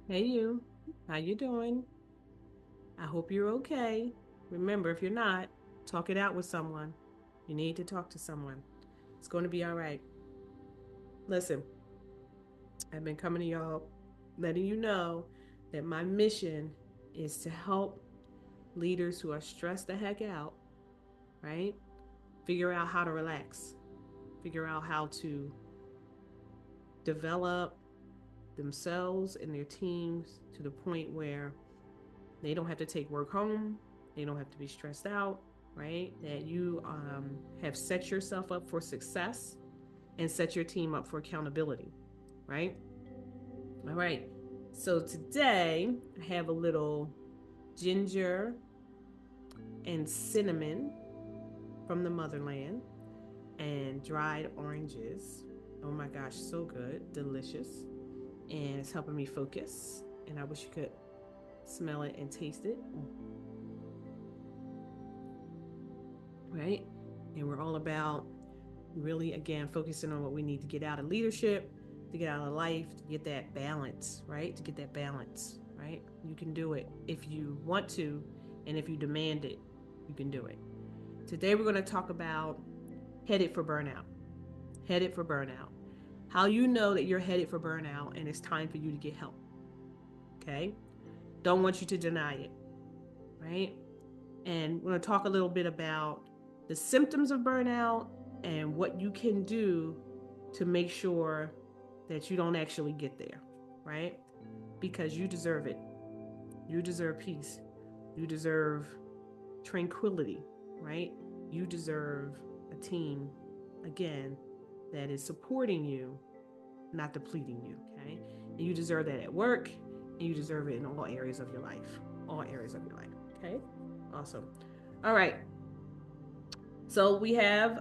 Hey you, how you doing? I hope you're okay. Remember, if you're not, talk it out with someone. You need to talk to someone. It's going to be all right. Listen, I've been coming to y'all letting you know that my mission is to help leaders who are stressed the heck out, right? Figure out how to relax, figure out how to develop themselves and their teams to the point where they don't have to take work home, they don't have to be stressed out, right? That you have set yourself up for success and set your team up for accountability, right? All right. So today I have a little ginger and cinnamon from the motherland and dried oranges. Oh my gosh, so good, delicious. And it's helping me focus. And I wish you could smell it and taste it, right? And we're all about really, again, focusing on what we need to get out of leadership, to get out of life, to get that balance, right? To get that balance, right? You can do it if you want to, and if you demand it, you can do it. Today, we're going to talk about headed for burnout. Headed for burnout. How you know that you're headed for burnout and it's time for you to get help. Okay? Don't want you to deny it, right? And we're going to talk a little bit about the symptoms of burnout and what you can do to make sure that you don't actually get there, right? Because you deserve it. You deserve peace. You deserve tranquility, right? You deserve a team, again, that is supporting you, not depleting you, okay? And you deserve that at work, and you deserve it in all areas of your life. All areas of your life, okay? Awesome. All right. So we have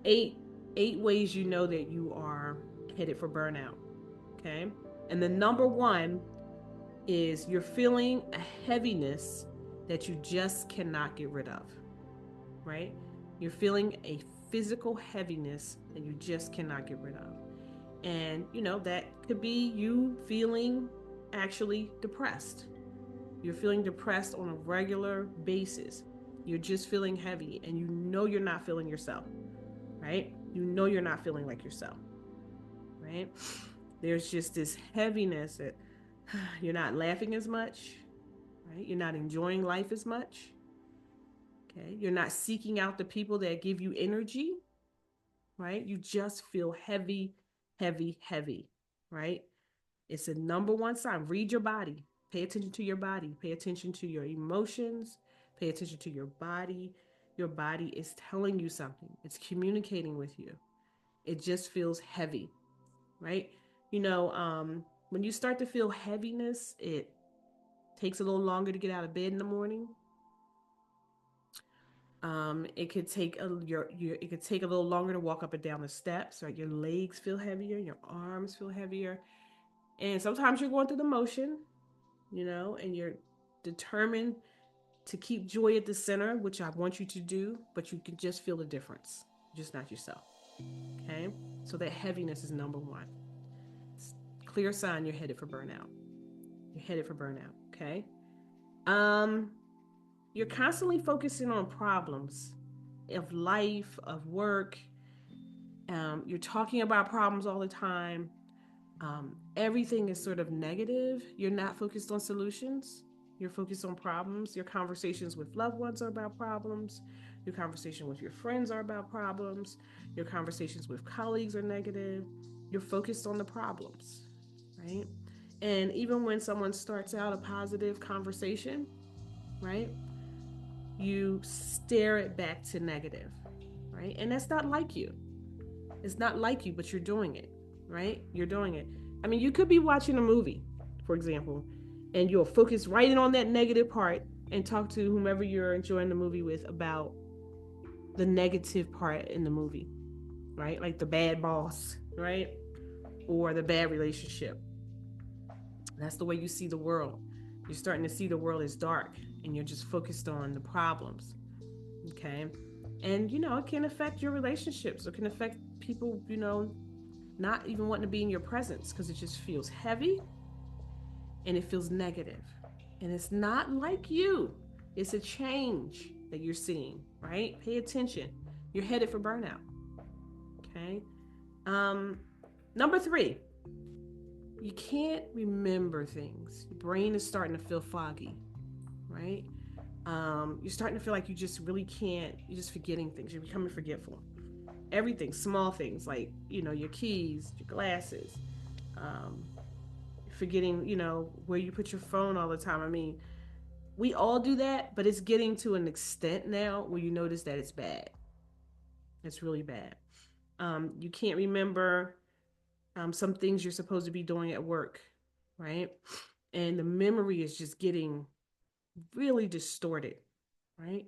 eight eight ways you know that you are headed for burnout. Okay. And the number one is you're feeling a heaviness that you just cannot get rid of. Right? You're feeling a physical heaviness that you just cannot get rid of. And that could be you feeling actually depressed. You're feeling depressed on a regular basis. You're just feeling heavy and you know you're not feeling yourself, right? You know you're not feeling like yourself, right? There's just this heaviness that you're not laughing as much, right? You're not enjoying life as much, okay? You're not seeking out the people that give you energy, right? You just feel heavy, heavy, heavy, right? It's a number one sign. Read your body. Pay attention to your body. Pay attention to your emotions. Pay attention to your body. Your body is telling you something, it's communicating with you. It just feels heavy, right? When you start to feel heaviness, it takes a little longer to get out of bed in the morning. It could take it could take a little longer to walk up and down the steps. Right, your legs feel heavier, your arms feel heavier, and sometimes you're going through the motion, and you're determined to keep joy at the center, which I want you to do, but you can just feel the difference, just not yourself. Okay, so that heaviness is number one. It's clear sign you're headed for burnout. You're headed for burnout. Okay. Um, you're constantly focusing on problems of life, of work. You're talking about problems all the time. Everything is sort of negative. You're not focused on solutions. You're focused on problems. Your conversations with loved ones are about problems. Your conversation with your friends are about problems. Your conversations with colleagues are negative. You're focused on the problems, right? And even when someone starts out a positive conversation, right, you stare it back to negative, right? And that's not like you. It's not like you, but you're doing it, right? You're doing it. I mean, you could be watching a movie, for example, and you'll focus right in on that negative part and talk to whomever you're enjoying the movie with about the negative part in the movie, right? Like the bad boss, right? Or the bad relationship. That's the way you see the world. You're starting to see the world as dark and you're just focused on the problems. Okay. And it can affect your relationships. It can affect people, not even wanting to be in your presence because it just feels heavy and it feels negative. And it's not like you. It's a change that you're seeing, right? Pay attention. You're headed for burnout. Okay. Number 3, you can't remember things. Your brain is starting to feel foggy, right? You're starting to feel like you just really can't, you're just forgetting things. You're becoming forgetful. Everything, small things like, your keys, your glasses, forgetting, where you put your phone all the time. I mean, we all do that, but it's getting to an extent now where you notice that it's bad. It's really bad. You can't remember some things you're supposed to be doing at work, right? And the memory is just getting really distorted, right?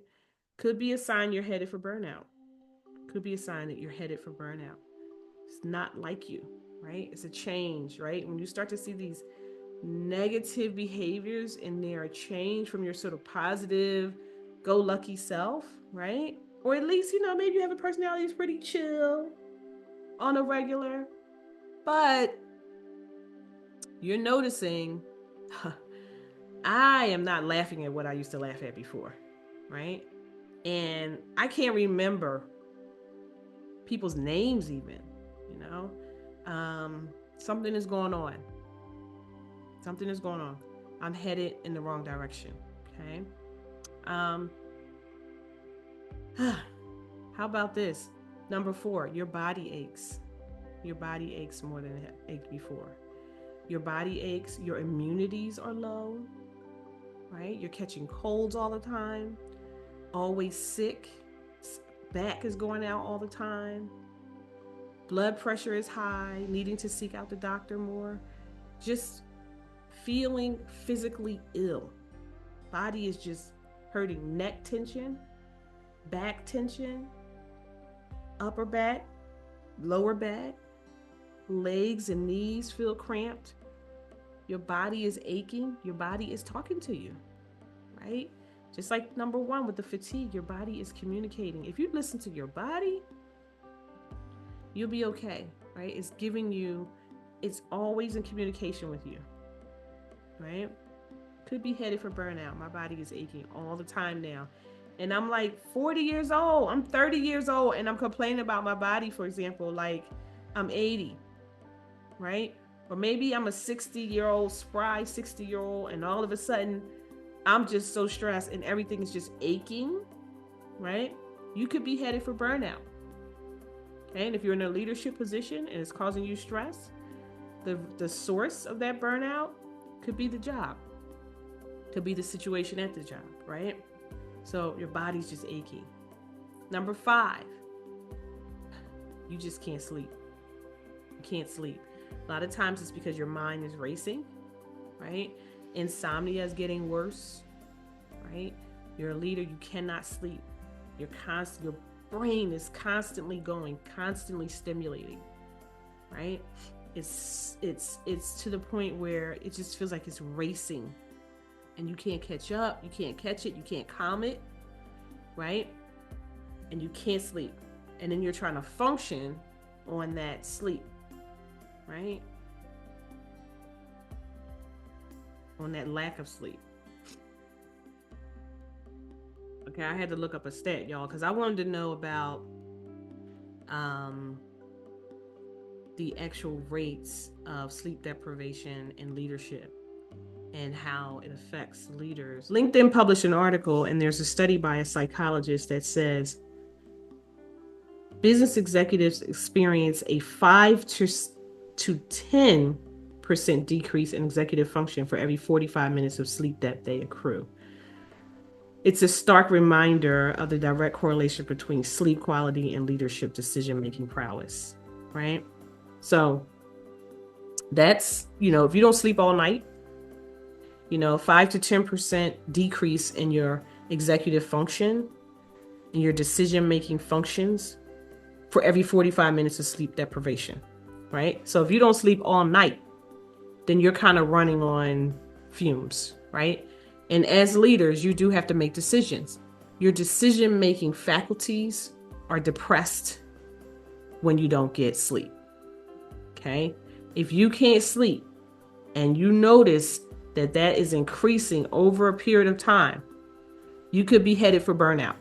Could be a sign you're headed for burnout. Could be a sign that you're headed for burnout. It's not like you, right? It's a change, right? When you start to see these negative behaviors and they're a change from your sort of positive, go lucky self, right? Or at least, maybe you have a personality that's pretty chill on a regular, but you're noticing, I am not laughing at what I used to laugh at before, right? And I can't remember people's names even, something is going on. Something is going on. I'm headed in the wrong direction, okay? How about this? Number 4, your body aches. Your body aches more than it ached before. Your body aches, your immunities are low, right? You're catching colds all the time, always sick, back is going out all the time, blood pressure is high, needing to seek out the doctor more, just feeling physically ill. Body is just hurting, neck tension, back tension, upper back, lower back, legs and knees feel cramped. Your body is aching. Your body is talking to you, right? Just like number 1 with the fatigue, your body is communicating. If you listen to your body, you'll be okay, right? It's giving you, it's always in communication with you, right? Could be headed for burnout. My body is aching all the time now. And I'm like 40 years old. I'm 30 years old and I'm complaining about my body, for example, like I'm 80, right? Or maybe I'm a 60-year-old, spry 60-year-old, and all of a sudden I'm just so stressed and everything is just aching, right? You could be headed for burnout. Okay, and if you're in a leadership position and it's causing you stress, the source of that burnout could be the job, could be the situation at the job, right? So your body's just aching. Number 5, you just can't sleep. You can't sleep. A lot of times it's because your mind is racing, right? Insomnia is getting worse, right? You're a leader, you cannot sleep. Your brain is constantly going, constantly stimulating, right? It's to the point where it just feels like it's racing and you can't catch up, you can't catch it, you can't calm it, right? And you can't sleep. And then you're trying to function on that sleep, right? On that lack of sleep. Okay, I had to look up a stat, y'all, because I wanted to know about the actual rates of sleep deprivation in leadership and how it affects leaders. LinkedIn published an article, and there's a study by a psychologist that says business executives experience a 5 to 10% decrease in executive function for every 45 minutes of sleep that they accrue. It's a stark reminder of the direct correlation between sleep quality and leadership decision-making prowess, right? So that's, if you don't sleep all night, 5 to 10% decrease in your executive function, in your decision-making functions for every 45 minutes of sleep deprivation, right? So if you don't sleep all night, then you're kind of running on fumes, right? And as leaders, you do have to make decisions. Your decision-making faculties are depressed when you don't get sleep, Okay. If you can't sleep and you notice that that is increasing over a period of time, you could be headed for burnout.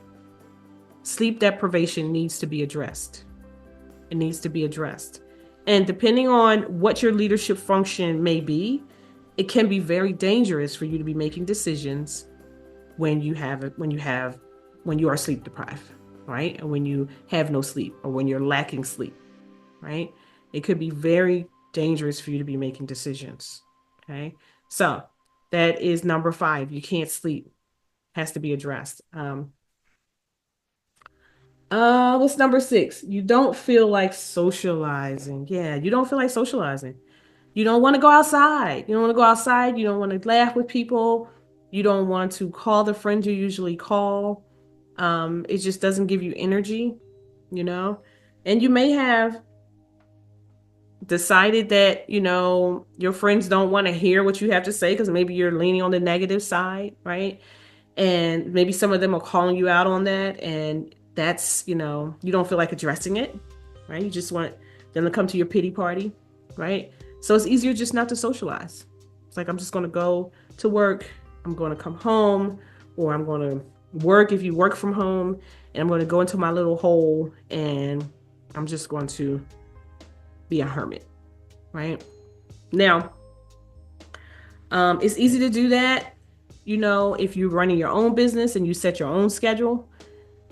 Sleep deprivation needs to be addressed. It needs to be addressed. And depending on what your leadership function may be, it can be very dangerous for you to be making decisions when you are sleep deprived, right? And when you have no sleep or when you're lacking sleep, right? It could be very dangerous for you to be making decisions. Okay. So that is number 5. You can't sleep. Has to be addressed. What's number 6? You don't feel like socializing. Yeah, you don't feel like socializing. You don't want to go outside. You don't want to go outside. You don't want to laugh with people. You don't want to call the friends you usually call. It just doesn't give you energy, you know? And you may have decided that, your friends don't want to hear what you have to say because maybe you're leaning on the negative side, right? And maybe some of them are calling you out on that. And that's, you don't feel like addressing it, right? You just want them to come to your pity party, right? So it's easier just not to socialize. It's like, I'm just going to go to work. I'm going to come home, or I'm going to work if you work from home, and I'm going to go into my little hole and I'm just going to be a hermit, right? Now, it's easy to do that, if you're running your own business and you set your own schedule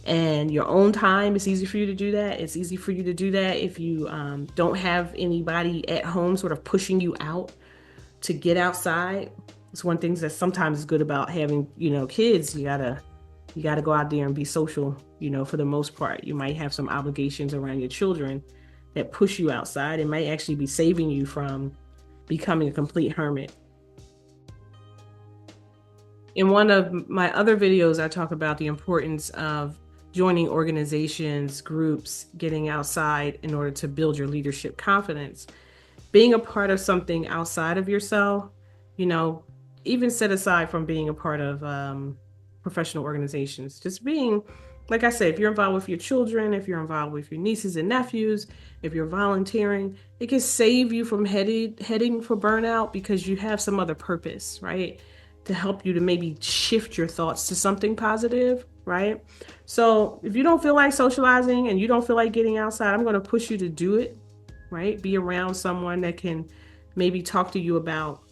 and your own time. It's easy for you to do that. It's easy for you to do that if you don't have anybody at home sort of pushing you out to get outside. It's one thing that sometimes is good about having, kids. You gotta go out there and be social, for the most part. You might have some obligations around your children that push you outside. It might actually be saving you from becoming a complete hermit. In one of my other videos, I talk about the importance of joining organizations, groups, getting outside in order to build your leadership confidence. Being a part of something outside of yourself, even set aside from being a part of professional organizations, just being, like I said, if you're involved with your children, if you're involved with your nieces and nephews, if you're volunteering, it can save you from heading for burnout because you have some other purpose, right? To help you to maybe shift your thoughts to something positive, right? So if you don't feel like socializing and you don't feel like getting outside, I'm going to push you to do it, right? Be around someone that can maybe talk to you about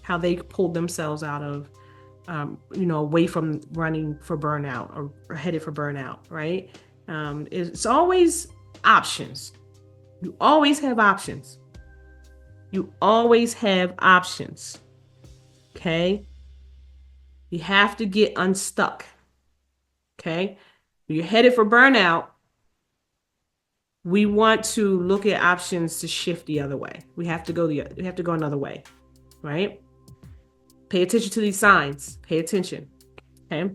how they pulled themselves out of, away from running for burnout or headed for burnout, right? It's always options. You always have options. You always have options. Okay? You have to get unstuck. Okay? When you're headed for burnout, we want to look at options to shift the other way. We have to go another way, right? Pay attention to these signs. Pay attention. Okay?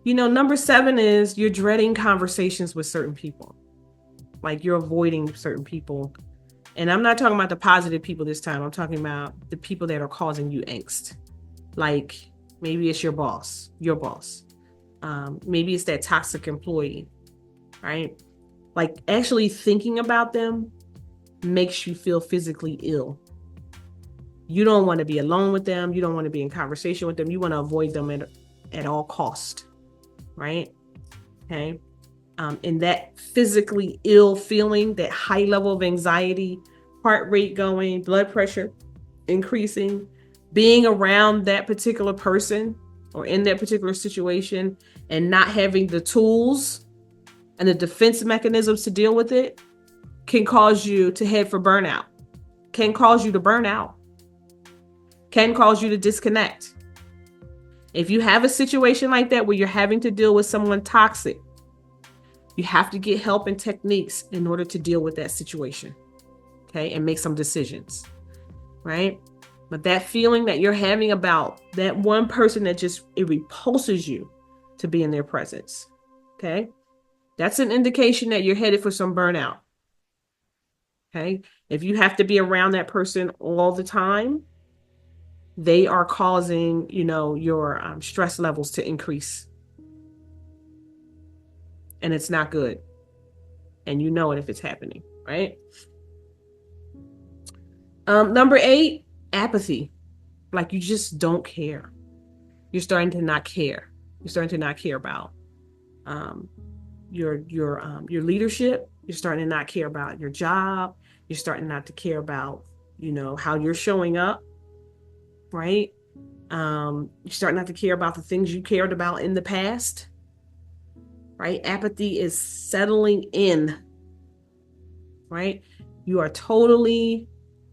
Number 7 is you're dreading conversations with certain people. Like you're avoiding certain people. And I'm not talking about the positive people this time. I'm talking about the people that are causing you angst. Like maybe it's your boss. Maybe it's that toxic employee, right? Like actually thinking about them makes you feel physically ill. You don't want to be alone with them. You don't want to be in conversation with them. You want to avoid them at all cost, right? Okay. And that physically ill feeling, that high level of anxiety, heart rate going, blood pressure increasing, being around that particular person or in that particular situation and not having the tools and the defense mechanisms to deal with it can cause you to head for burnout, can cause you to burn out, can cause you to disconnect. If you have a situation like that where you're having to deal with someone toxic, you have to get help and techniques in order to deal with that situation, okay, and make some decisions, right? But that feeling that you're having about that one person that it repulses you to be in their presence, okay? That's an indication that you're headed for some burnout, okay? If you have to be around that person all the time, they are causing, your stress levels to increase. and it's not good. And you know it if it's happening, right? Number 8, apathy. Like you just don't care. You're starting to not care. You're starting to not care about your leadership. You're starting to not care about your job. You're starting not to care about, how you're showing up, right? You start not to care about the things you cared about in the past, right? Apathy is settling in, right? You are totally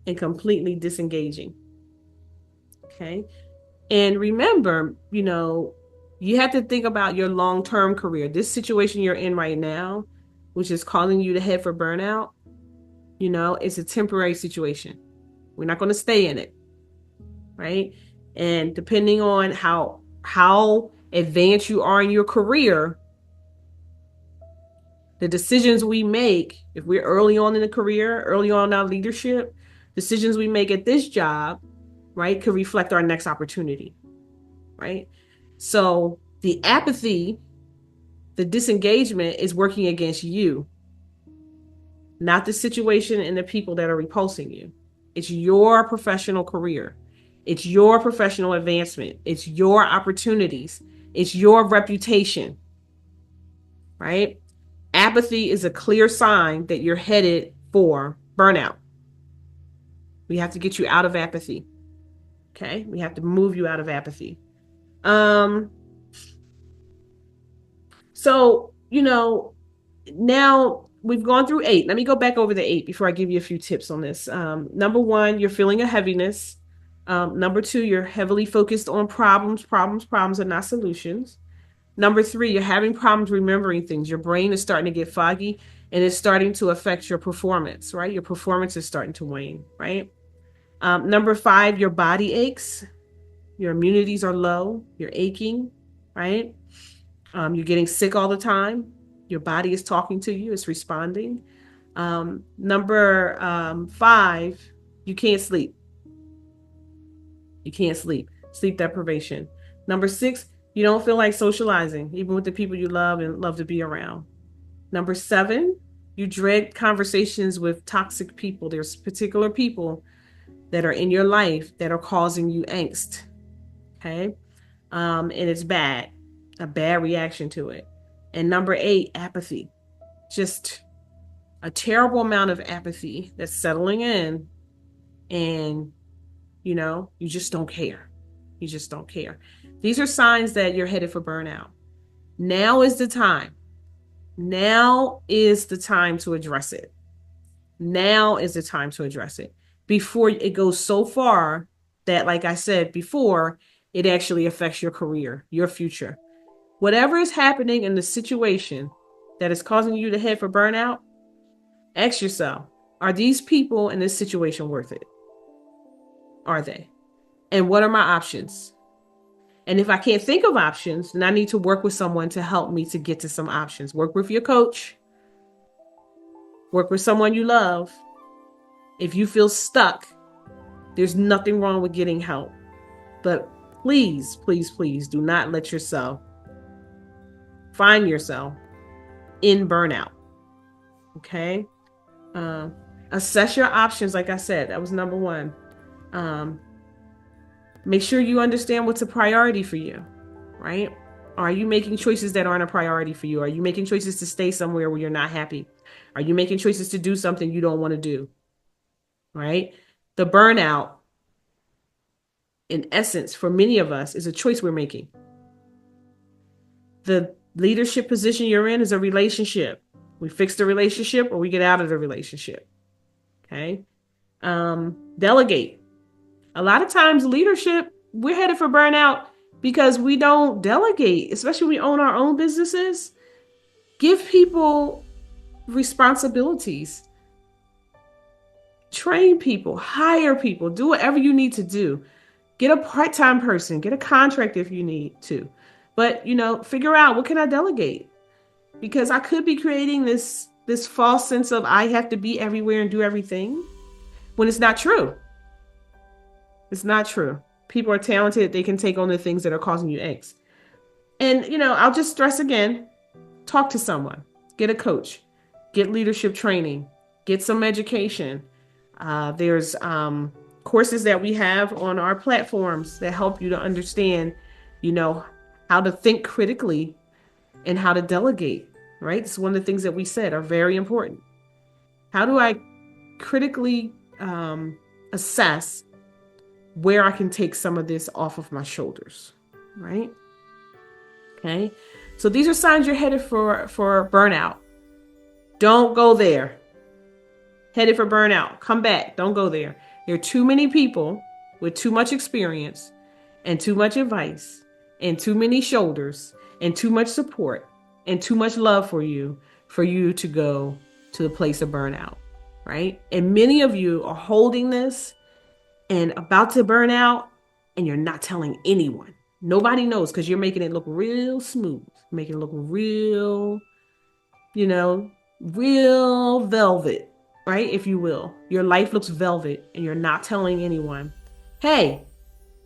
and completely disengaging. Okay. And remember, you have to think about your long-term career. This situation you're in right now, which is causing you to head for burnout, it's a temporary situation. We're not going to stay in it, right? And depending on how advanced you are in your career, the decisions we make, if we're early on in the career, early on in our leadership, decisions we make at this job, right, could reflect our next opportunity, right? So the apathy, the disengagement is working against you, not the situation and the people that are repulsing you. It's your professional career. It's your professional advancement. It's your opportunities. It's your reputation, right? Apathy is a clear sign that you're headed for burnout. We have to get you out of apathy. Okay? We have to move you out of apathy. So, now we've gone through 8. Let me go back over the 8 before I give you a few tips on this. Number 1, you're feeling a heaviness. Number 2, you're heavily focused on problems. Problems are not solutions. Number 3, you're having problems remembering things. Your brain is starting to get foggy and it's starting to affect your performance, right? Your performance is starting to wane, right? Number 5, your body aches. Your immunities are low. You're aching, right? You're getting sick all the time. Your body is talking to you. It's responding. Number 5, you can't sleep. You can't sleep. Sleep deprivation. Number 6, you don't feel like socializing, even with the people you love and love to be around. Number 7, you dread conversations with toxic people. There's particular people that are in your life that are causing you angst. Okay. And it's bad, a bad reaction to it. And number 8, apathy. Just a terrible amount of apathy that's settling in, and you just don't care. You just don't care. These are signs that you're headed for burnout. Now is the time. Now is the time to address it. Now is the time to address it before it goes so far that, like I said before, it actually affects your career, your future. Whatever is happening in the situation that is causing you to head for burnout, ask yourself, are these people in this situation worth it? Are they? And what are my options? And if I can't think of options, then I need to work with someone to help me to get to some options. Work with your coach. Work with someone you love. If you feel stuck, there's nothing wrong with getting help. But please, please, please do not let yourself find yourself in burnout. Okay? Assess your options. Like I said, that was number 1. Make sure you understand what's a priority for you, right? Are you making choices that aren't a priority for you? Are you making choices to stay somewhere where you're not happy? Are you making choices to do something you don't want to do? Right? The burnout, in essence, for many of us, is a choice we're making. The leadership position you're in is a relationship. We fix the relationship or we get out of the relationship. Okay? Delegate. A lot of times leadership, we're headed for burnout because we don't delegate, especially when we own our own businesses. Give people responsibilities. Train people, hire people, do whatever you need to do. Get a part-time person, get a contract if you need to. But, figure out, what can I delegate? Because I could be creating this false sense of I have to be everywhere and do everything when it's not true. It's not true. People are talented. They can take on the things that are causing you angst. And, I'll just stress again, talk to someone, get a coach, get leadership training, get some education. There's courses that we have on our platforms that help you to understand, you know, how to think critically and how to delegate, right? It's one of the things that we said are very important. How do I critically assess where I can take some of this off of my shoulders, right? Okay. So these are signs you're headed for burnout. Don't go there. Headed for burnout. Come back. Don't go there. There are too many people with too much experience and too much advice and too many shoulders and too much support and too much love for you to go to the place of burnout, right? And many of you are holding this and about to burn out and you're not telling anyone. Nobody knows because you're making it look real smooth, making it look real, real velvet, right? If you will. Your life looks velvet and you're not telling anyone, hey,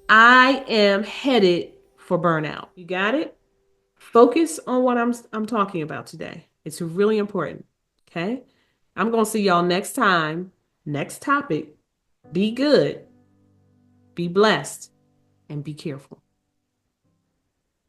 I am headed for burnout. You got it? Focus on what I'm talking about today. It's really important. Okay? I'm going to see y'all next time. Next topic. Be good, be blessed, and be careful.